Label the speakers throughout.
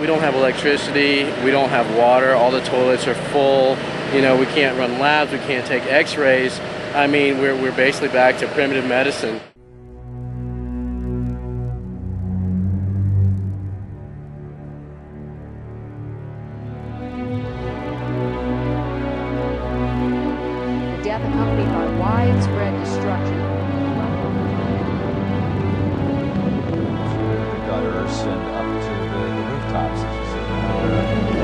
Speaker 1: We don't have electricity, we don't have water, all the toilets are full, you know, we can't run labs, we can't take x-rays. I mean, we're basically back to primitive medicine.
Speaker 2: Death accompanied by widespread destruction.
Speaker 3: To the gutters and up to the rooftops, as you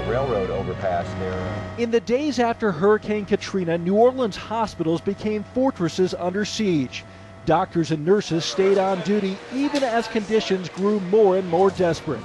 Speaker 3: see, railroad overpass there.
Speaker 4: In the days after Hurricane Katrina, New Orleans hospitals became fortresses under siege. Doctors and nurses stayed on duty even as conditions grew more and more desperate.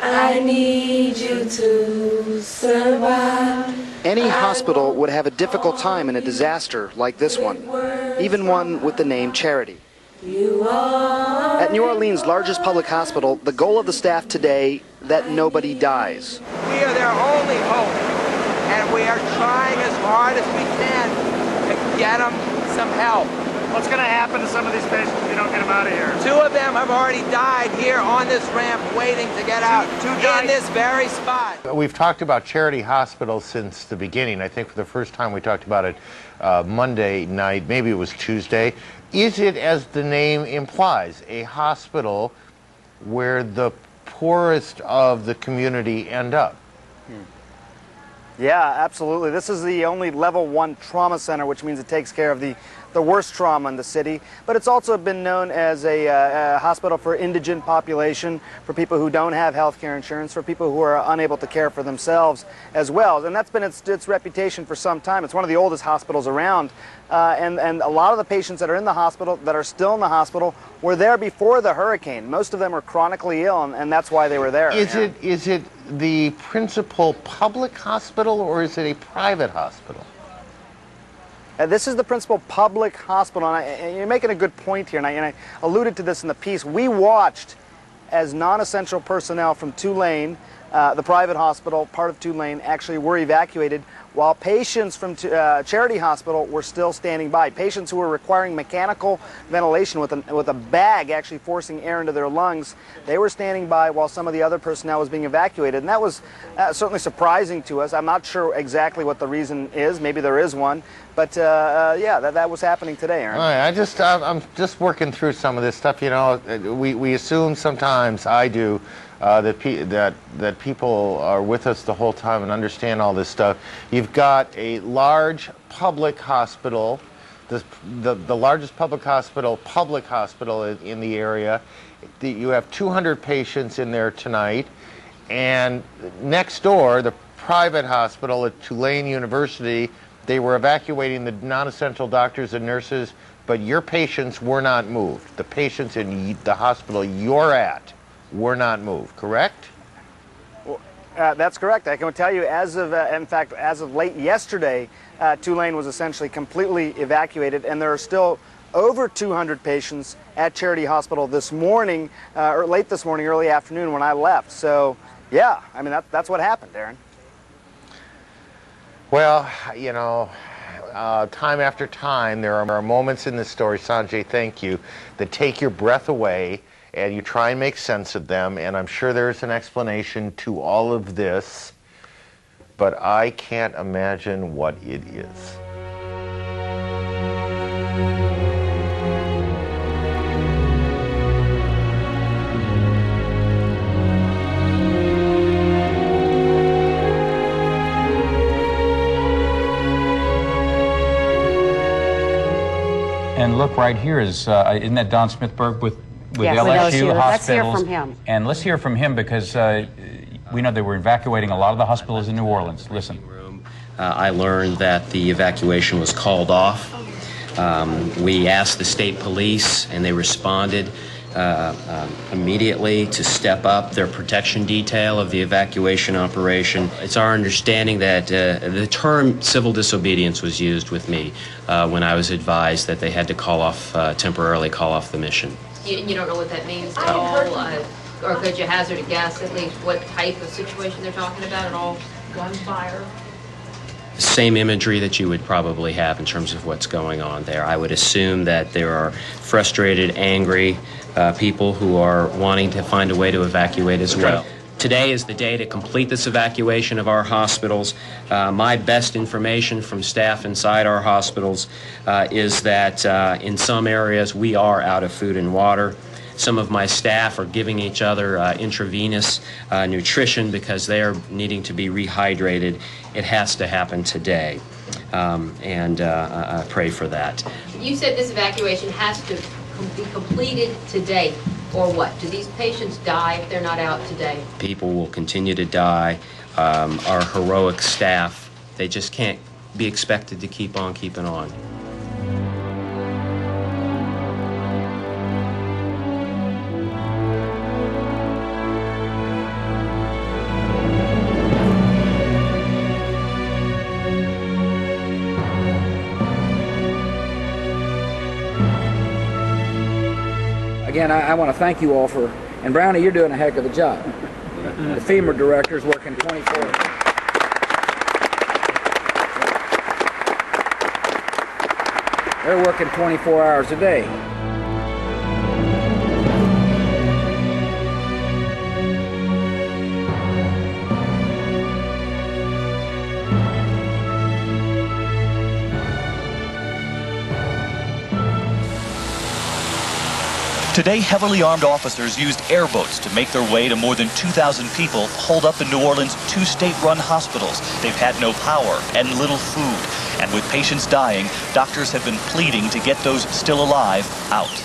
Speaker 5: I need you to survive.
Speaker 6: Any hospital would have a difficult time in a disaster like this one, even one with the name Charity. At New Orleans' largest public hospital, the goal of the staff today, that nobody dies.
Speaker 7: We are their only hope, and we are trying as hard as we can to get them some help.
Speaker 8: What's going to happen to some of these patients if you don't get them out of here?
Speaker 7: 2 of them have already died here on this ramp waiting to get out in this very spot.
Speaker 9: We've talked about Charity Hospital since the beginning. I think for the first time we talked about it Monday night, maybe it was Tuesday. Is it, as the name implies, a hospital where the poorest of the community end up?
Speaker 6: Yeah, absolutely. This is the only level 1 trauma center, which means it takes care of the worst trauma in the city, but it's also been known as a hospital for indigent population, for people who don't have health care insurance, for people who are unable to care for themselves as well. And that's been its reputation for some time. It's one of the oldest hospitals around, and a lot of the patients that are in the hospital, that are still in the hospital, were there before the hurricane. Most of them are chronically ill, and that's why they were there.
Speaker 9: Is it the principal public hospital, or is it a private hospital?
Speaker 6: This is the principal public hospital, and you're making a good point here, and I alluded to this in the piece. We watched as non-essential personnel from Tulane, the private hospital, part of Tulane, actually were evacuated, while patients from Charity Hospital were still standing by. Patients who were requiring mechanical ventilation with a bag actually forcing air into their lungs, they were standing by while some of the other personnel was being evacuated. And that was certainly surprising to us. I'm not sure exactly what the reason is. Maybe there is one. But yeah, that was happening today, Aaron.
Speaker 9: All right, I'm just working through some of this stuff. You know, we assume sometimes, I do, that people are with us the whole time and understand all this stuff. You've got a large public hospital, the largest public hospital in the area. You have 200 patients in there tonight, and next door, the private hospital at Tulane University, they were evacuating the non-essential doctors and nurses, but your patients were not moved. The patients in the hospital you're at were not moved, correct?
Speaker 6: Well, that's correct. I can tell you, in fact, as of late yesterday, Tulane was essentially completely evacuated, and there are still over 200 patients at Charity Hospital this morning, or late this morning, early afternoon when I left. So, yeah, I mean, that's what happened, Aaron.
Speaker 9: Well, you know, time after time, there are moments in this story, Sanjay, thank you, that take your breath away, and you try and make sense of them, and I'm sure there's an explanation to all of this, but I can't imagine what it is.
Speaker 10: And look, right here is, isn't that Don Smithberg with
Speaker 2: yes,
Speaker 10: LSU Hospitals?
Speaker 2: Let's hear from him.
Speaker 10: And let's hear from him because we know they were evacuating a lot of the hospitals in New Orleans. Listen.
Speaker 11: I learned that the evacuation was called off. We asked the state police, and they responded. immediately to step up their protection detail of the evacuation operation. It's our understanding that the term civil disobedience was used with me when I was advised that they had to temporarily call off the mission.
Speaker 12: You don't know what that means at all? Or could you hazard a guess at least what type of situation they're talking about at all? Gunfire?
Speaker 11: Same imagery that you would probably have in terms of what's going on there. I would assume that there are frustrated, angry people who are wanting to find a way to evacuate as well. Today is the day to complete this evacuation of our hospitals. My best information from staff inside our hospitals is that in some areas we are out of food and water. Some of my staff are giving each other intravenous nutrition because they are needing to be rehydrated. It has to happen today, and I pray for that.
Speaker 12: You said this evacuation has to be completed today, or what? Do these patients die if they're not out today?
Speaker 11: People will continue to die. Our heroic staff, they just can't be expected to keep on keeping on.
Speaker 13: Again, I want to thank you all for, and Brownie, you're doing a heck of a job. The FEMA director's working 24. They're working 24 hours a day.
Speaker 14: Today, heavily armed officers used airboats to make their way to more than 2,000 people holed up in New Orleans' 2 state-run hospitals. They've had no power and little food. And with patients dying, doctors have been pleading to get those still alive out.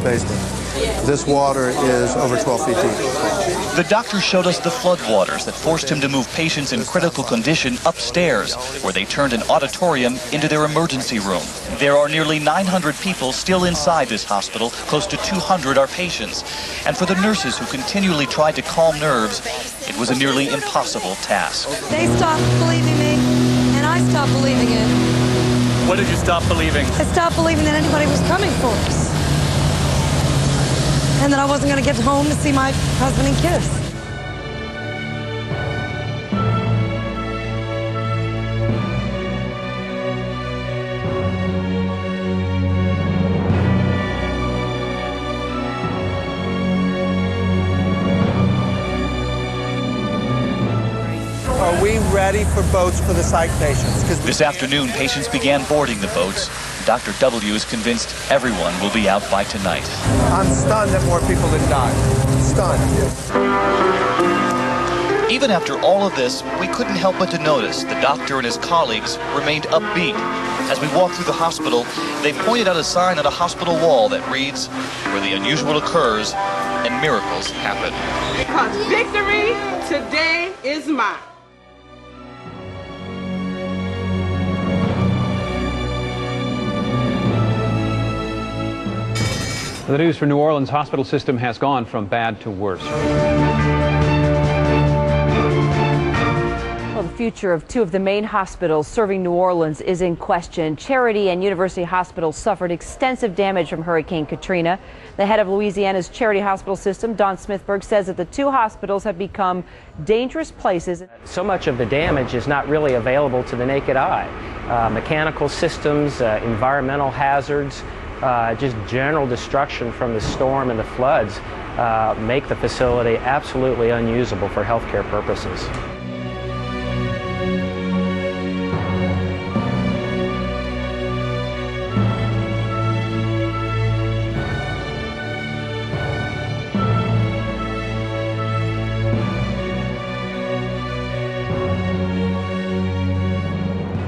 Speaker 15: Basement. This water is over 12 feet deep.
Speaker 14: The doctor showed us the floodwaters that forced him to move patients in critical condition upstairs, where they turned an auditorium into their emergency room. There are nearly 900 people still inside this hospital. Close to 200 are patients. And for the nurses who continually tried to calm nerves, it was a nearly impossible task.
Speaker 16: They stopped believing me, and I stopped believing it.
Speaker 14: What did you stop believing?
Speaker 16: I stopped believing that anybody was coming for us. And that I wasn't going to get home to see my husband and kids.
Speaker 15: Are we ready for boats for the psych patients?
Speaker 14: This afternoon, patients began boarding the boats. Dr. W is convinced everyone will be out by tonight.
Speaker 15: I'm stunned that more people didn't die. Stunned.
Speaker 14: Even after all of this, we couldn't help but to notice the doctor and his colleagues remained upbeat. As we walked through the hospital, they pointed out a sign on a hospital wall that reads, "Where the unusual occurs and miracles happen."
Speaker 5: Because victory today is mine.
Speaker 10: The news for New Orleans hospital system has gone from bad to worse.
Speaker 2: Well, the future of 2 of the main hospitals serving New Orleans is in question. Charity and University Hospitals suffered extensive damage from Hurricane Katrina. The head of Louisiana's Charity Hospital System, Don Smithberg, says that the 2 hospitals have become dangerous places.
Speaker 17: So much of the damage is not really available to the naked eye. Mechanical systems, environmental hazards, just general destruction from the storm and the floods make the facility absolutely unusable for healthcare purposes.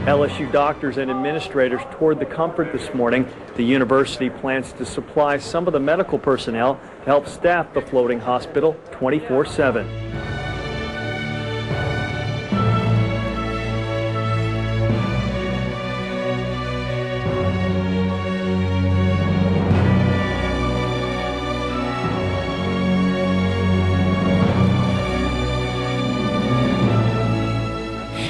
Speaker 18: LSU doctors and administrators toured the comfort this morning. The university plans to supply some of the medical personnel to help staff the floating hospital 24/7.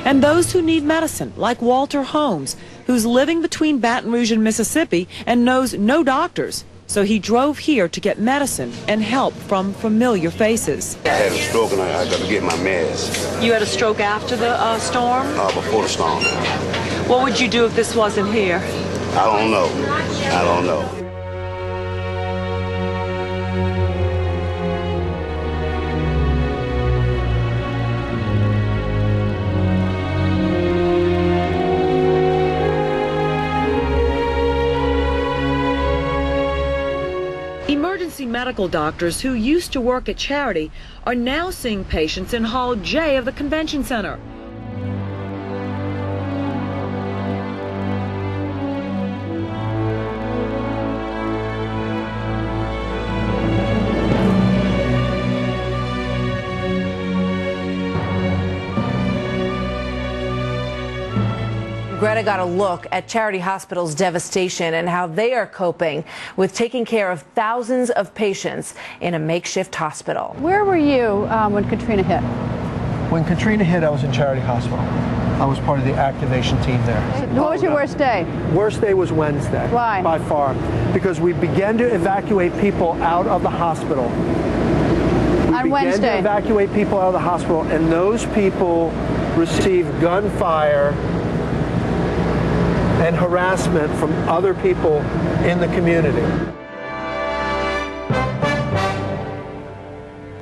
Speaker 19: And those who need medicine, like Walter Holmes, who's living between Baton Rouge and Mississippi and knows no doctors. So he drove here to get medicine and help from familiar faces.
Speaker 20: I had a stroke and I got to get my meds.
Speaker 19: You had a stroke after the storm?
Speaker 20: Before the storm.
Speaker 19: What would you do if this wasn't here?
Speaker 20: I don't know. I don't know.
Speaker 19: Emergency medical doctors who used to work at Charity are now seeing patients in Hall J of the Convention Center.
Speaker 2: Greta got a look at Charity Hospital's devastation and how they are coping with taking care of thousands of patients in a makeshift hospital.
Speaker 21: Where were you when Katrina hit?
Speaker 22: When Katrina hit, I was in Charity Hospital. I was part of the activation team there.
Speaker 21: What was your worst day?
Speaker 22: Worst day was Wednesday.
Speaker 21: Why?
Speaker 22: By far. Because we began to evacuate people out of the hospital.
Speaker 21: On Wednesday?
Speaker 22: We began to evacuate people out of the hospital, and those people received gunfire and harassment from other people in the community.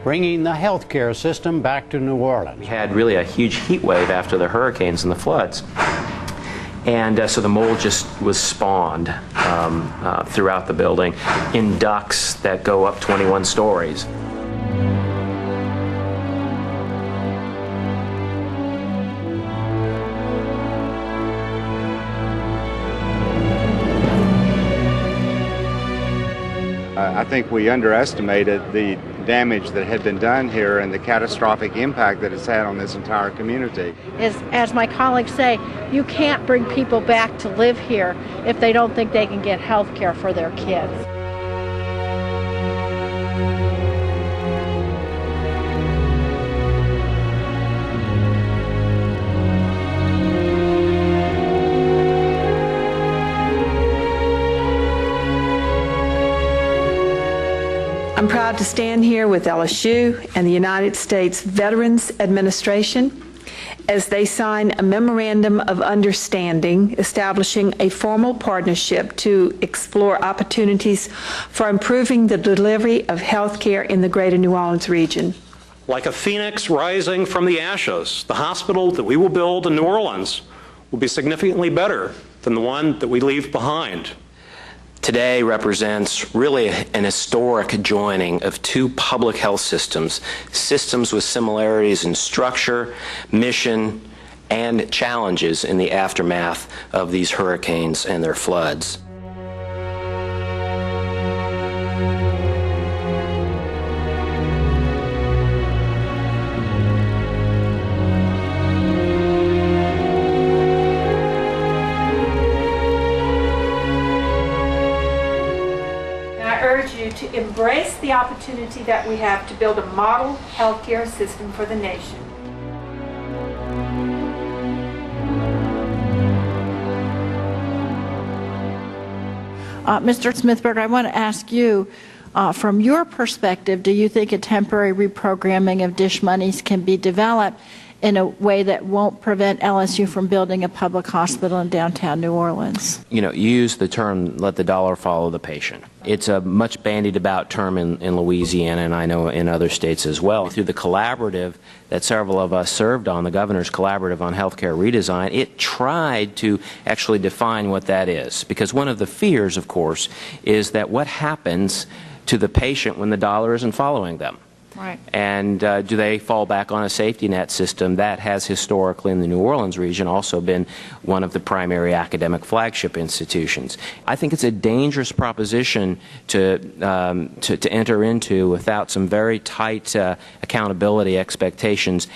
Speaker 23: Bringing the healthcare system back to New Orleans.
Speaker 11: We had really a huge heat wave after the hurricanes and the floods. And so the mold just was spawned throughout the building in ducts that go up 21 stories.
Speaker 24: I think we underestimated the damage that had been done here and the catastrophic impact that it's had on this entire community.
Speaker 25: As my colleagues say, you can't bring people back to live here if they don't think they can get health care for their kids.
Speaker 19: I'm proud to stand here with LSU and the United States Veterans Administration as they sign a memorandum of understanding establishing a formal partnership to explore opportunities for improving the delivery of health care in the greater New Orleans region.
Speaker 26: Like a phoenix rising from the ashes, the hospital that we will build in New Orleans will be significantly better than the one that we leave behind.
Speaker 11: Today represents really an historic joining of two public health systems, systems with similarities in structure, mission, and challenges in the aftermath of these hurricanes and their floods.
Speaker 27: To embrace the opportunity that we have to build a model healthcare system for the nation.
Speaker 25: Mr. Smithberg, I want to ask you, from your perspective, do you think a temporary reprogramming of DISH monies can be developed in a way that won't prevent LSU from building a public hospital in downtown New Orleans?
Speaker 11: You use the term, let the dollar follow the patient. It's a much bandied about term in Louisiana, and I know in other states as well. Through the collaborative that several of us served on, the governor's collaborative on healthcare redesign, it tried to actually define what that is. Because one of the fears, of course, is that what happens to the patient when the dollar isn't following them.
Speaker 25: Right.
Speaker 11: And do they fall back on a safety net system that has historically in the New Orleans region also been one of the primary academic flagship institutions? I think it's a dangerous proposition to enter into without some very tight accountability expectations